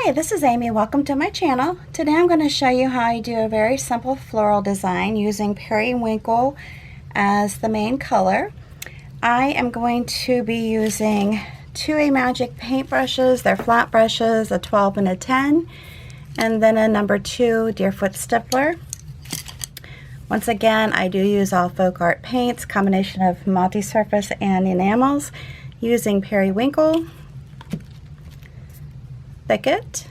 Hi, this is Amy. Welcome to my channel. Today I'm going to show you how I do a very simple floral design using periwinkle as the main color. I am going to be using two Amagic paint brushes. They're flat brushes, a 12 and a 10, and then a number 2 Deerfoot stippler. Once again, I do use all FolkArt paints, combination of multi-surface and enamels, using periwinkle, thicket,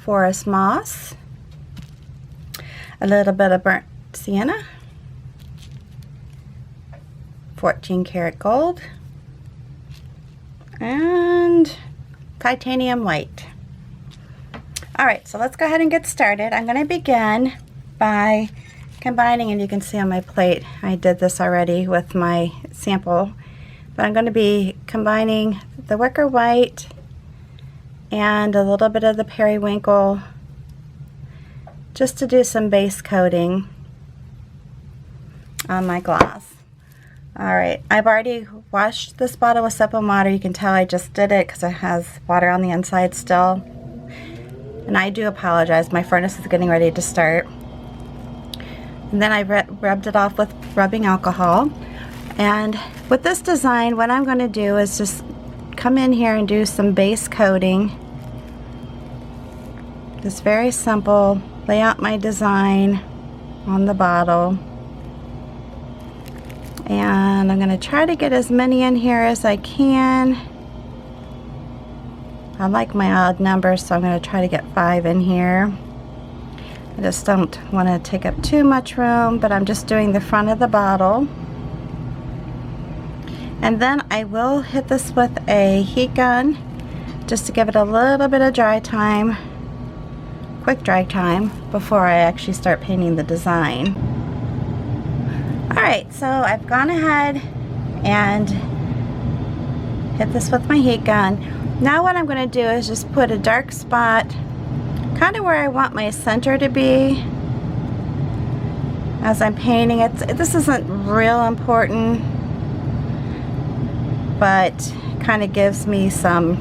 forest moss, a little bit of burnt sienna, 14 karat gold, and titanium white. Alright, so let's go ahead and get started. I'm going to begin by combining, and you can see on my plate I did this already with my sample, but I'm going to be combining the wicker white and a little bit of the periwinkle just to do some base coating on my glass. Alright, I've already washed this bottle with soap and water. You can tell I just did it because it has water on the inside still. And I do apologize, my furnace is getting ready to start. And then I rubbed it off with rubbing alcohol. And with this design, what I'm going to do is just come in here and do some base coating. Just very simple. Lay out my design on the bottle. And I'm going to try to get as many in here as I can. I like my odd numbers, so I'm going to try to get 5 in here. I just don't want to take up too much room, but I'm just doing the front of the bottle. And then I will hit this with a heat gun just to give it a little bit of dry time, quick dry time, before I actually start painting the design. Alright, so I've gone ahead and hit this with my heat gun. Now what I'm going to do is just put a dark spot kind of where I want my center to be as I'm painting it. This isn't real important, but kind of gives me something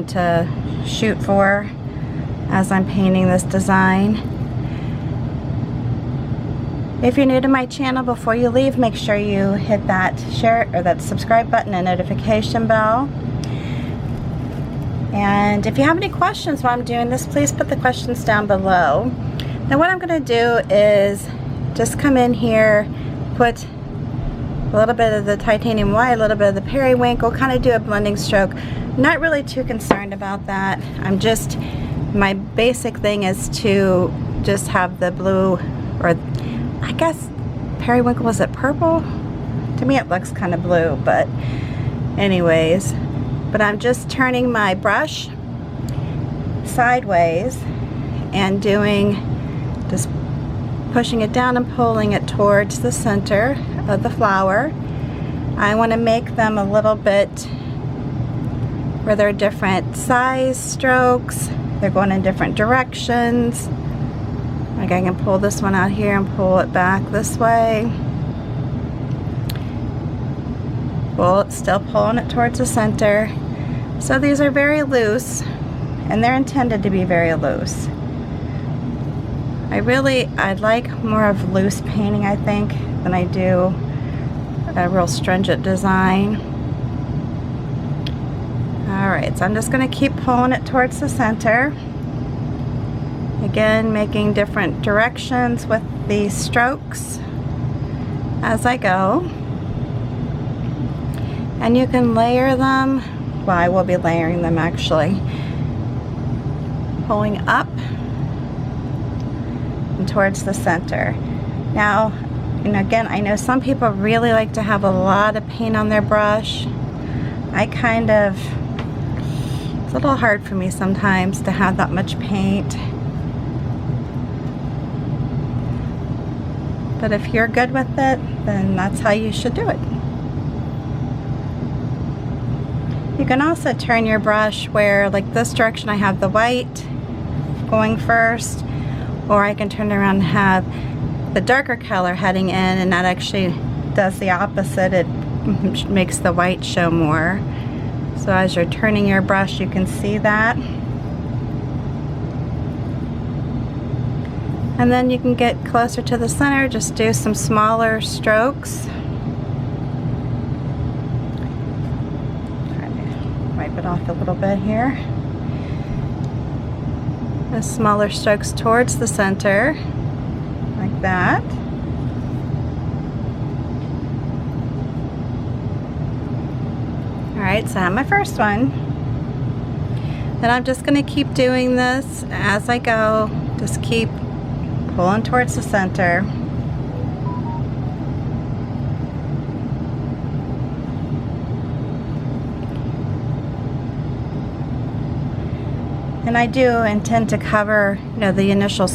to shoot for as I'm painting this design. If you're new to my channel, before you leave, make sure you hit that share or that subscribe button and notification bell. And if you have any questions while I'm doing this, please put the questions down below. Now what I'm going to do is just come in here, put a little bit of the titanium white, a little bit of the periwinkle, kind of do a blending stroke. Not really too concerned about that. My basic thing is to just have the blue, or I guess periwinkle, is it purple? To me it looks kind of blue, but anyways. But I'm just turning my brush sideways and just pushing it down and pulling it towards the center of the flower. I want to make them a little bit where they're different size strokes. They're going in different directions. Like I can pull this one out here and pull it back this way. Still pulling it towards the center. So these are very loose, and they're intended to be very loose. I'd like more of loose painting, I think, than I do a real stringent design. Alright, so I'm just going to keep pulling it towards the center. Again, making different directions with these strokes as I go. And you can layer them. Well, I will be layering them actually. Pulling up and towards the center. Now, again, I know some people really like to have a lot of paint on their brush. It's a little hard for me sometimes to have that much paint. But if you're good with it, then that's how you should do it. You can also turn your brush where, like this direction, I have the white going first, or I can turn around and have the darker color heading in, and that actually does the opposite. It makes the white show more. So as you're turning your brush, you can see that. And then you can get closer to the center, just do some smaller strokes. Try to wipe it off a little bit here. The smaller strokes towards the center, like that. Alright, so I have my first one. Then I'm just going to keep doing this as I go. Just keep pulling towards the center. And I do intend to cover, you know, the initial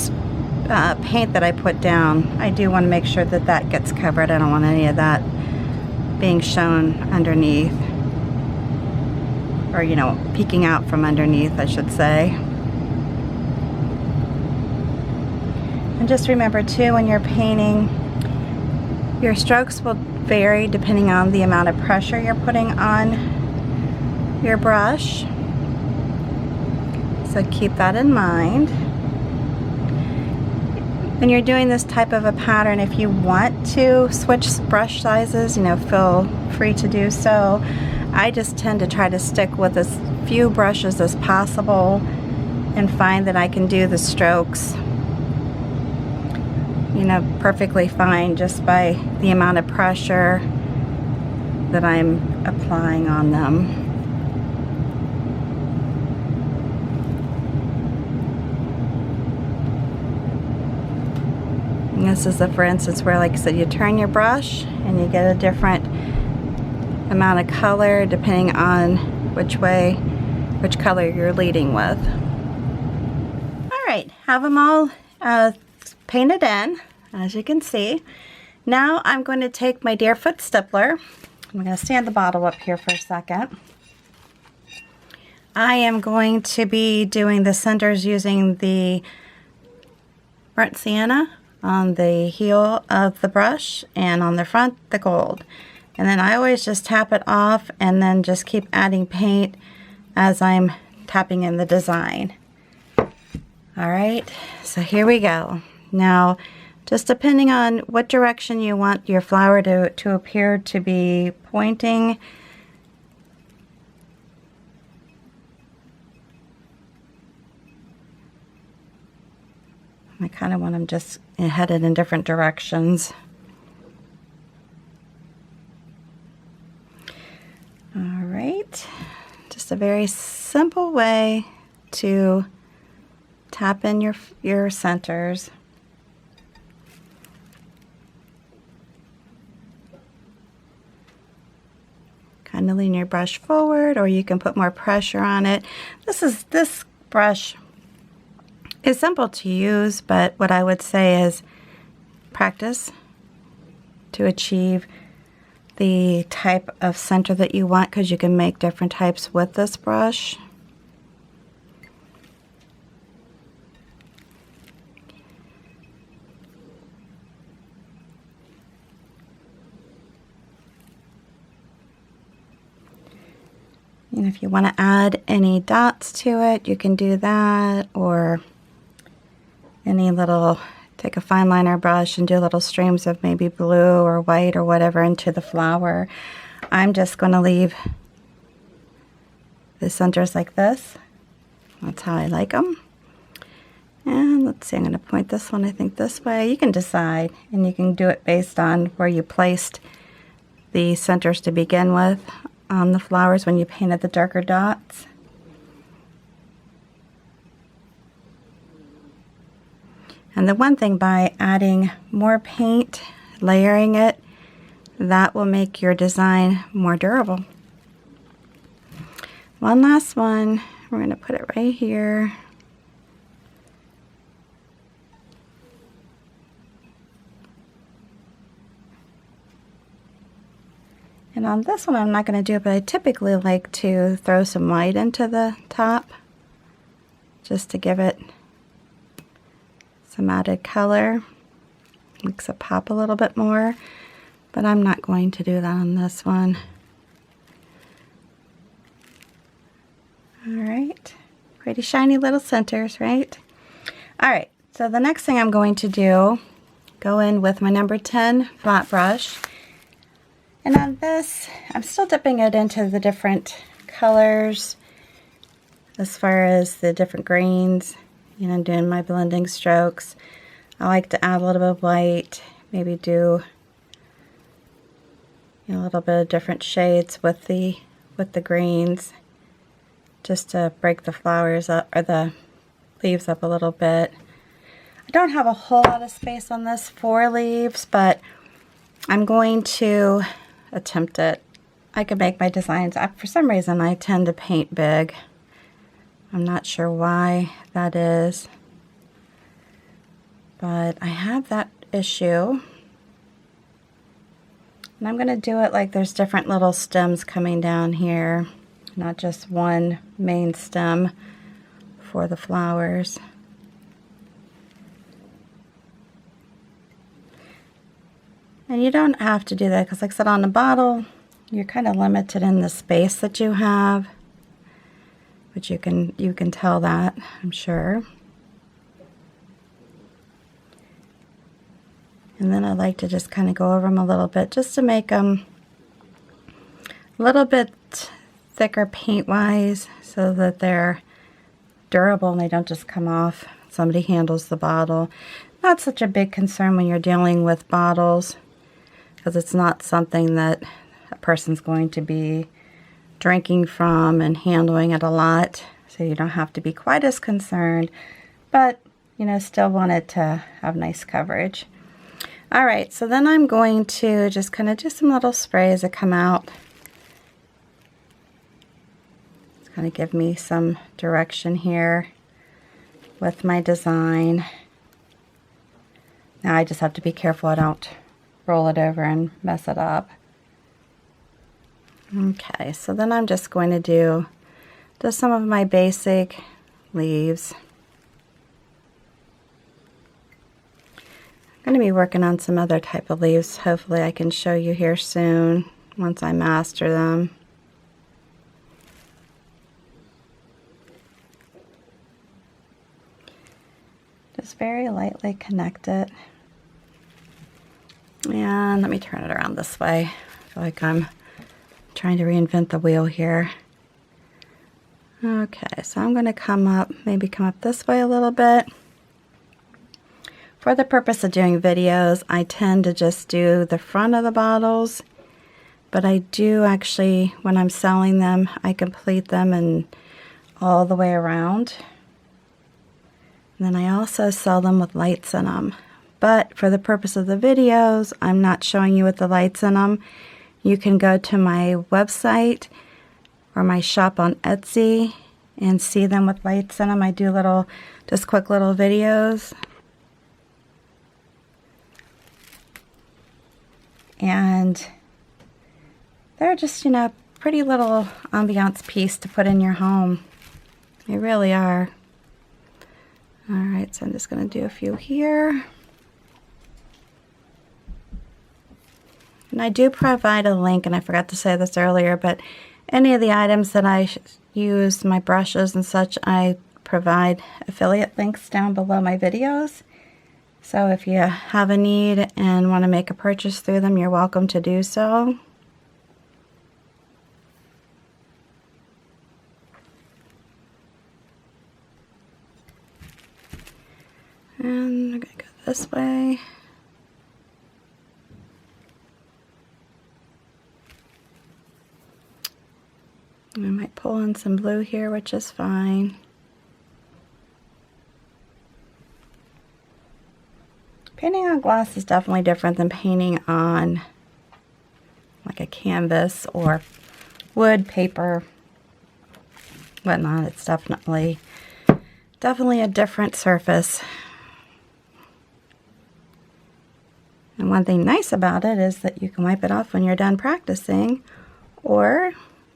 paint that I put down. I do want to make sure that that gets covered. I don't want any of that being shown underneath, or, you know, peeking out from underneath, I should say. And just remember too, when you're painting, your strokes will vary depending on the amount of pressure you're putting on your brush. So keep that in mind. When you're doing this type of a pattern, if you want to switch brush sizes, you know, feel free to do so. I just tend to try to stick with as few brushes as possible and find that I can do the strokes, you know, perfectly fine just by the amount of pressure that I'm applying on them. And this is for instance where, like I said, you turn your brush and you get a different amount of color depending on which color you're leading with. Alright, have them all painted in, as you can see. Now I'm going to take my Deerfoot stippler. I'm going to stand the bottle up here for a second. I am going to be doing the centers using the burnt sienna on the heel of the brush, and on the front the gold. And then I always just tap it off and then just keep adding paint as I'm tapping in the design. Alright, so here we go. Now, just depending on what direction you want your flower to appear to be pointing, I kind of want them just headed in different directions. Alright, just a very simple way to tap in your centers. Kind of lean your brush forward, or you can put more pressure on it. This brush is simple to use, but what I would say is practice to achieve the type of center that you want, because you can make different types with this brush. And if you want to add any dots to it, you can do that, or any little, take a fine liner brush and do little streams of maybe blue or white or whatever into the flower. I'm just going to leave the centers like this. That's how I like them. And let's see, I'm going to point this one, I think, this way. You can decide, and you can do it based on where you placed the centers to begin with on the flowers when you painted the darker dots. And the one thing, by adding more paint, layering it, that will make your design more durable. One last one, we're going to put it right here. And on this one I'm not going to do it, but I typically like to throw some white into the top just to give it some added color. Makes it pop a little bit more, but I'm not going to do that on this one. Pretty shiny little centers, right? Alright, so the next thing I'm going to do, go in with my number 10 flat brush. And on this, I'm still dipping it into the different colors as far as the different greens. You know, I'm doing my blending strokes. I like to add a little bit of white, maybe do a little bit of different shades with the greens, just to break the flowers up, or the leaves up a little bit. I don't have a whole lot of space on this for leaves, but I'm going to attempt it. I could make my designs up. For some reason, I tend to paint big. I'm not sure why that is, but I have that issue. And I'm going to do it like there's different little stems coming down here, not just one main stem for the flowers. And you don't have to do that because, like I said, on the bottle, you're kind of limited in the space that you have, but you can tell that, I'm sure. And then I like to just kind of go over them a little bit, just to make them a little bit thicker paint-wise, so that they're durable and they don't just come off. Somebody handles the bottle. Not such a big concern when you're dealing with bottles, because it's not something that a person's going to be drinking from and handling it a lot, so you don't have to be quite as concerned, but you know, still want it to have nice coverage. Alright, so then I'm going to just kind of do some little sprays that come out. It's kind of give me some direction here with my design. Now I just have to be careful I don't roll it over and mess it up. Okay, so then I'm just going to do just some of my basic leaves. I'm going to be working on some other type of leaves. Hopefully I can show you here soon once I master them. Just very lightly connect it. And let me turn it around this way. I feel like I'm trying to reinvent the wheel here. Okay, so I'm going to maybe come up this way a little bit. For the purpose of doing videos, I tend to just do the front of the bottles, but I do actually, when I'm selling them, I complete them and all the way around. And then I also sell them with lights in them. But for the purpose of the videos, I'm not showing you with the lights in them. You can go to my website or my shop on Etsy and see them with lights in them. I do just quick little videos. And they're just, you know, pretty little ambiance piece to put in your home. They really are. Alright, so I'm just going to do a few here. And I do provide a link, and I forgot to say this earlier, but any of the items that I use, my brushes and such, I provide affiliate links down below my videos. So if you have a need and want to make a purchase through them, you're welcome to do so. And I'm going to go this way. I might pull in some blue here, which is fine. Painting on glass is definitely different than painting on like a canvas or wood, paper, whatnot. It's definitely a different surface. And one thing nice about it is that you can wipe it off when you're done practicing, or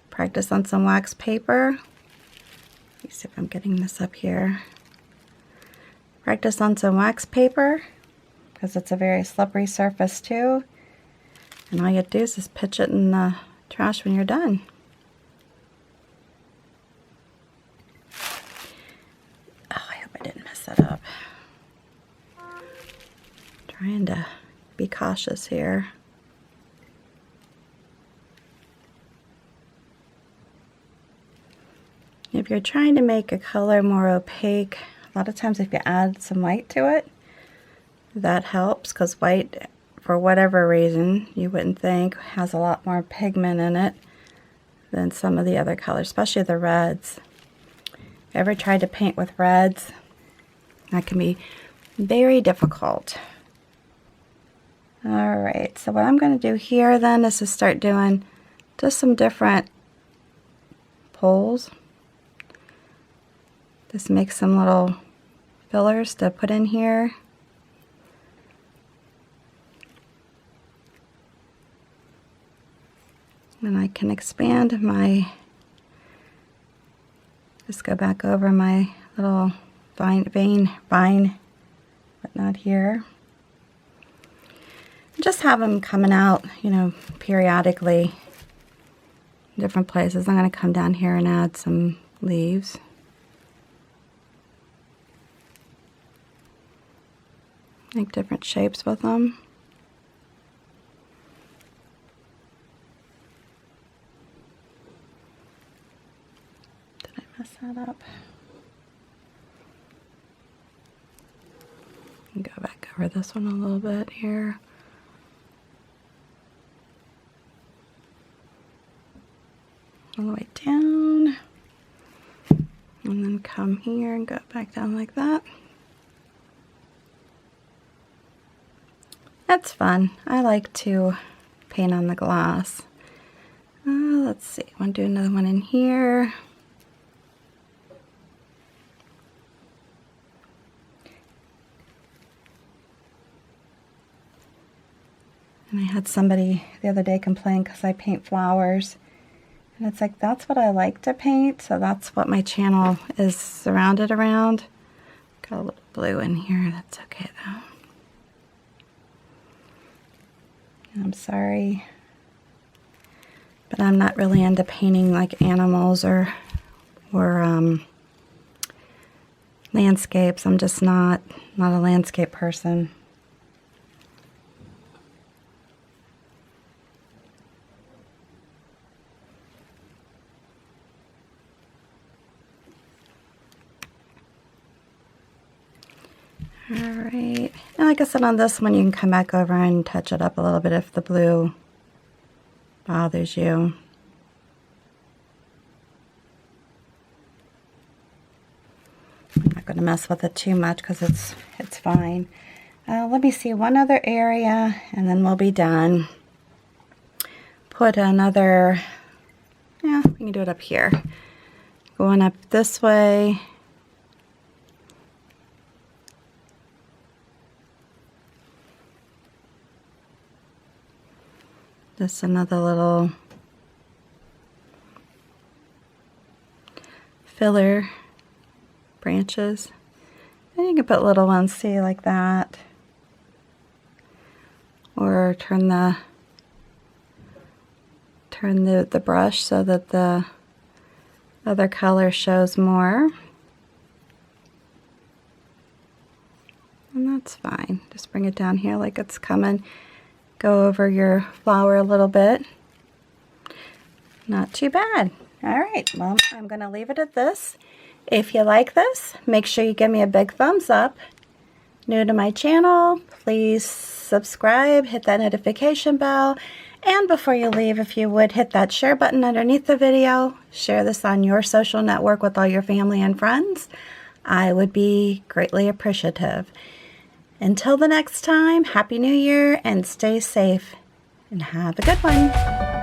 practice on some wax paper. Let me see if I'm getting this up here. Practice on some wax paper, because it's a very slippery surface too. And all you do is just pitch it in the trash when you're done. Trying to be cautious here. If you're trying to make a color more opaque, a lot of times if you add some white to it, that helps, because white, for whatever reason, you wouldn't think, has a lot more pigment in it than some of the other colors, especially the reds. If you ever tried to paint with reds, that can be very difficult. Alright, so what I'm going to do here then is to start doing just some different pulls. Just make some little fillers to put in here. And I can expand my, just go back over my little vine, but not here. Just have them coming out, you know, periodically, different places. I'm going to come down here and add some leaves. Make different shapes with them. Did I mess that up? Go back over this one a little bit here. All the way down. And then come here and go back down like that. That's fun. I like to paint on the glass. Let's see, I want to do another one in here. And I had somebody the other day complain because I paint flowers. And it's like, that's what I like to paint, so that's what my channel is surrounded around. Got a little blue in here, that's okay though. I'm sorry, but I'm not really into painting like animals or landscapes. I'm just not a landscape person. Alright, and like I said, on this one you can come back over and touch it up a little bit if the blue bothers you. I'm not going to mess with it too much because it's fine. Let me see one other area and then we'll be done. Put another, yeah, we can do it up here. Going up this way. Just another little filler branches. And you can put little ones, see, like that. Or turn the brush so that the other color shows more. And that's fine. Just bring it down here like it's coming. Go over your flower a little bit. Not too bad. Alright, well, I'm going to leave it at this. If you like this, make sure you give me a big thumbs up. New to my channel, please subscribe, hit that notification bell, and before you leave, if you would, hit that share button underneath the video. Share this on your social network with all your family and friends. I would be greatly appreciative. Until the next time, Happy New Year and stay safe and have a good one.